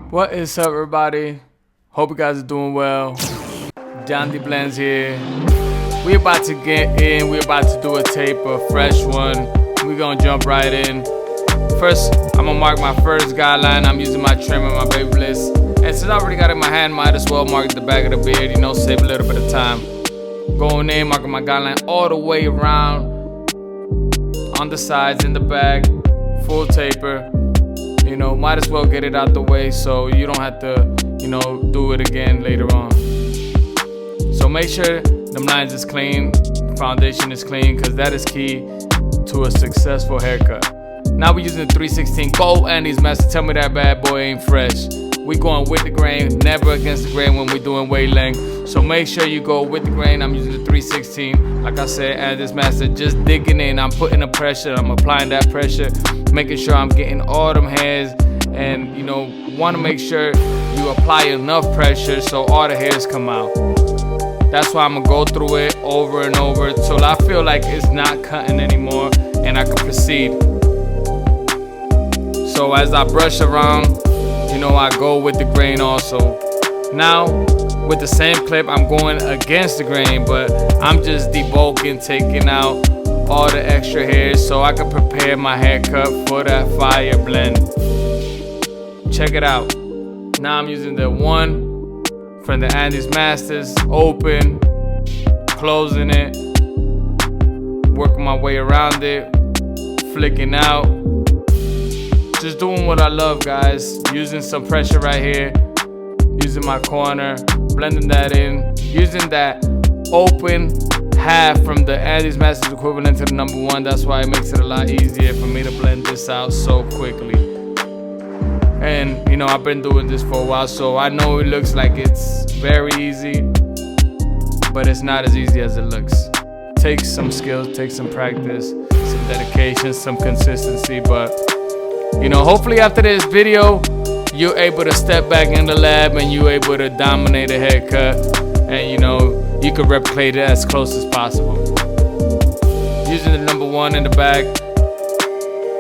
What is up, everybody? Hope you guys are doing well. Yandy Blendz here. We about to get in. We're about to do a tape, a fresh one. We're gonna jump right in. First, I'm gonna mark my first guideline. I'm using my trim and my baby bliss. And since I already got it in my hand, might as well mark the back of the beard, save a little bit of time. Going in, marking my guideline all the way around. On the sides, in the back, full taper. Might as well get it out the way so you don't have to, do it again later on. So make sure them lines is clean, foundation is clean, because that is key to a successful haircut. Now we're using the 316 Gold Yandy's master. Tell me that bad boy ain't fresh. We going with the grain, never against the grain when we doing wave length. So make sure you go with the grain. I'm using the 316, like I said, and this master, just digging in. I'm putting the pressure, I'm applying that pressure, making sure I'm getting all them hairs, and want to make sure you apply enough pressure so all the hairs come out. That's why I'm gonna go through it over and over till I feel like it's not cutting anymore and I can proceed. So as I brush around, I go with the grain also. Now with the same clip, I'm going against the grain, but I'm just debulking, taking out all the extra hairs so I can prepare my haircut for that fire blend. Check it out. Now I'm using the one from the Yandy's Masters, open, closing it, working my way around it, flicking out. Just doing what I love, guys. Using some pressure right here, using my corner, blending that in, using that open half from the Yandy's Masters equivalent to the number one. That's why it makes it a lot easier for me to blend this out so quickly. And I've been doing this for a while, so I know it looks like it's very easy, but it's not as easy as it looks. Takes some skills, takes some practice, some dedication, some consistency, but hopefully after this video, you're able to step back in the lab and you're able to dominate a haircut, and you can replicate it as close as possible. Using the number one in the back,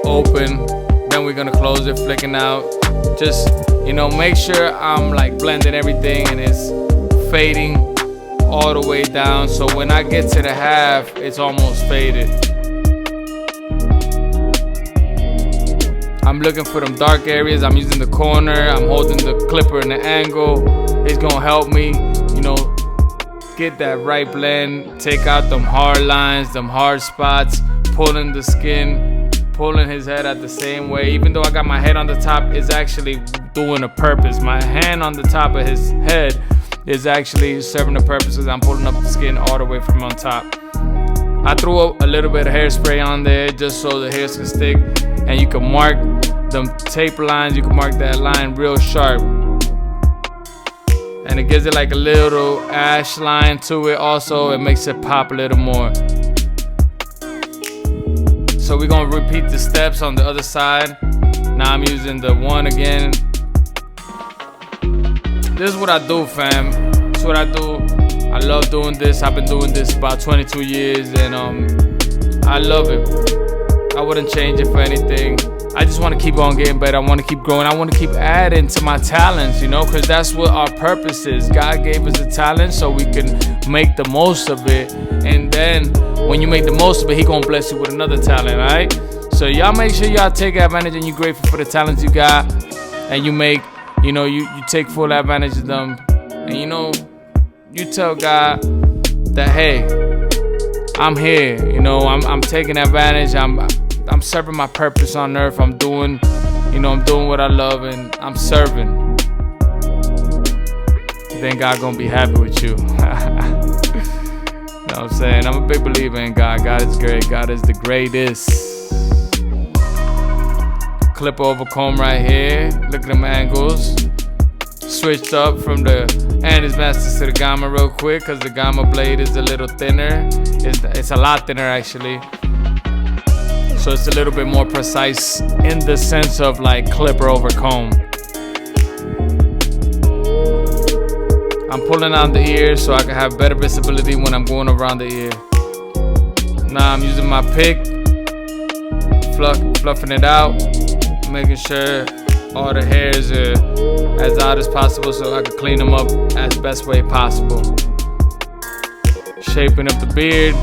open, then we're gonna close it, flicking out. Just make sure I'm like blending everything and it's fading all the way down, so when I get to the half, it's almost faded. I'm looking for them dark areas. I'm using the corner, I'm holding the clipper in the angle. It's gonna help me, get that right blend, take out them hard lines, them hard spots, pulling the skin, pulling his head at the same way. Even though I got my head on the top, it's actually doing a purpose. My hand on the top of his head is actually serving the purpose because I'm pulling up the skin all the way from on top. I threw a little bit of hairspray on there just so the hairs can stick, and you can mark them tape lines. You can mark that line real sharp, and it gives it like a little ash line to it. Also, it makes it pop a little more. So we're gonna repeat the steps on the other side. Now I'm using the one again. This is what I do, fam. This is what I do. I love doing this. I've been doing this about 22 years, and I love it. I wouldn't change it for anything. I just want to keep on getting better. I want to keep growing. I want to keep adding to my talents, because that's what our purpose is. God gave us a talent so we can make the most of it. And then when you make the most of it, He gonna bless you with another talent, all right? So y'all make sure y'all take advantage and you're grateful for the talents you got, and you make, you take full advantage of them. And you tell God that, hey, I'm here, I'm taking advantage. I'm serving my purpose on earth. I'm doing, I'm doing what I love, and I'm serving. Then God gonna be happy with you. Know what I'm saying? I'm a big believer in God. God is great. God is the greatest. Clip over comb right here. Look at them angles. Switched up from the Yandy's Masters to the Gamma real quick, because the Gamma blade is a little thinner. It's a lot thinner actually. So it's a little bit more precise in the sense of like clipper over comb. I'm pulling out the ear so I can have better visibility when I'm going around the ear. Now I'm using my pick, fluffing it out, making sure all the hairs are as out as possible so I can clean them up as best way possible. Shaping up the beard.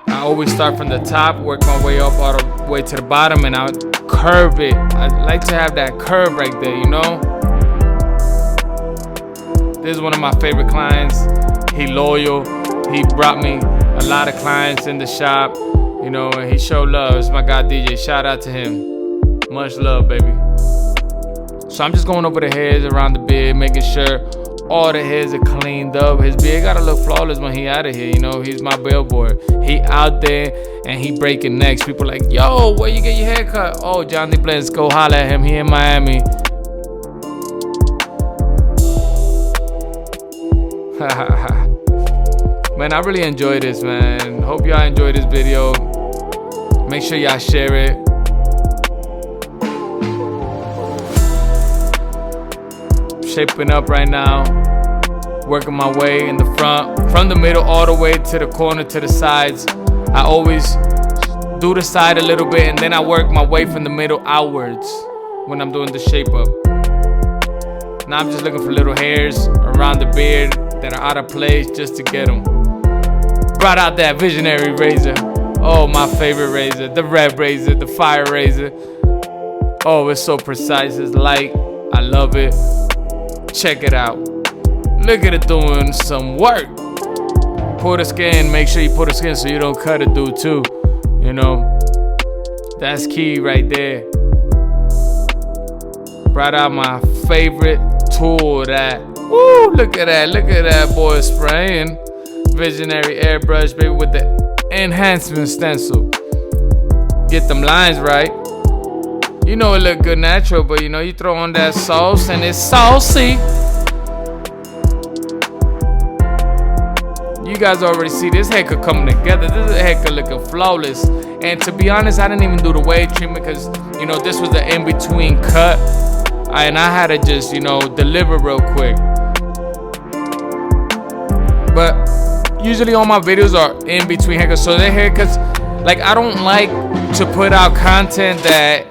I always start from the top, work my way up all the way to the bottom, and I curve it. I like to have that curve right there, you know? This is one of my favorite clients. He loyal. He brought me a lot of clients in the shop, you know, and he showed love. It's my guy DJ. Shout out to him. Much love, baby. So I'm just going over the hairs around the beard, making sure all the hairs are cleaned up. His beard gotta look flawless when he out of here, you know. He's my billboard. He out there and he breaking necks. People like, yo, where you get your hair cut? Oh, Yandy Blendz, go holler at him. He in Miami. Man, I really enjoy this, man. Hope y'all enjoy this video. Make sure y'all share it. Shaping up right now, working my way in the front, from the middle all the way to the corner, to the sides. I always do the side a little bit and then I work my way from the middle outwards when I'm doing the shape up. Now I'm just looking for little hairs around the beard that are out of place just to get them. Brought out that visionary razor. Oh, my favorite razor, the red razor, the fire razor. Oh, it's so precise, it's light, I love it. Check it out. Look at it doing some work. Pull the skin, make sure you pull the skin so you don't cut a dude too. You know, that's key right there. Brought out my favorite tool that, woo, look at that boy spraying. Visionary airbrush, baby, with the enhancement stencil. Get them lines right. You know it look good natural, but you know, you throw on that sauce and it's saucy. You guys already see this haircut coming together. This is a haircut looking flawless. And to be honest, I didn't even do the wave treatment because, you know, this was the in-between cut. And I had to just, you know, deliver real quick. But usually all my videos are in-between haircuts. So their haircuts, like, I don't like to put out content that,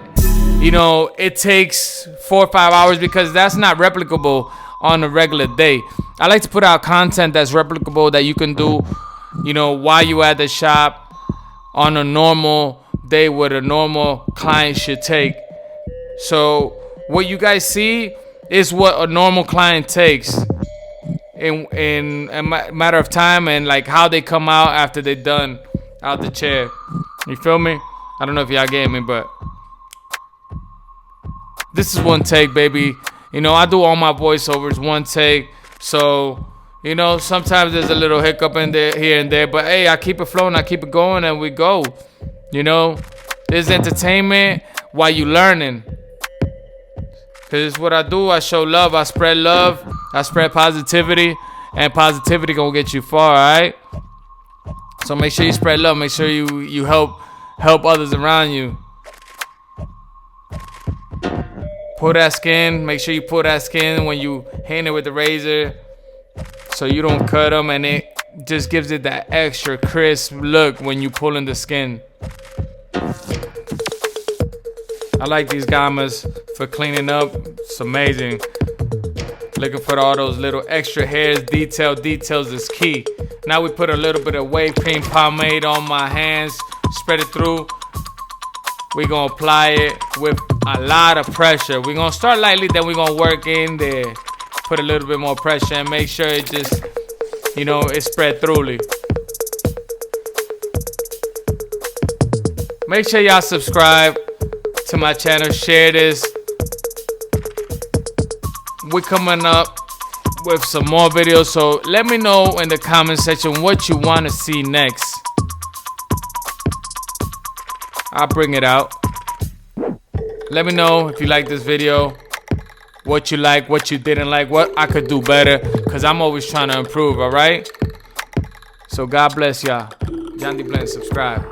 you know, it takes 4 or 5 hours because that's not replicable on a regular day. I like to put out content that's replicable that you can do, you know, while you at the shop on a normal day, what a normal client should take. So what you guys see is what a normal client takes in a matter of time, and like how they come out after they're done out the chair. You feel me? I don't know if y'all get me, but this is one take, baby. You know, I do all my voiceovers one take. So, you know, sometimes there's a little hiccup in there, here and there. But, hey, I keep it flowing. I keep it going, and we go. You know, there's entertainment while you learning. Because it's what I do. I show love. I spread love. I spread positivity. And positivity going to get you far, all right? So make sure you spread love. Make sure you help others around you. Pull that skin. Make sure you pull that skin when you hit it with the razor, so you don't cut them, and it just gives it that extra crisp look when you pull in the skin. I like these gamas for cleaning up. It's amazing. Looking for all those little extra hairs. Details is key. Now we put a little bit of wave cream pomade on my hands. Spread it through. We're going to apply it with a lot of pressure. We're going to start lightly, then we're going to work in there. Put a little bit more pressure and make sure it just, you know, it's spread thoroughly. Make sure y'all subscribe to my channel. Share this. We're coming up with some more videos. So let me know in the comment section what you want to see next. I'll bring it out. Let me know if you like this video, what you like, what you didn't like, what I could do better, because I'm always trying to improve, all right? So God bless y'all. Yandy Blendz, subscribe.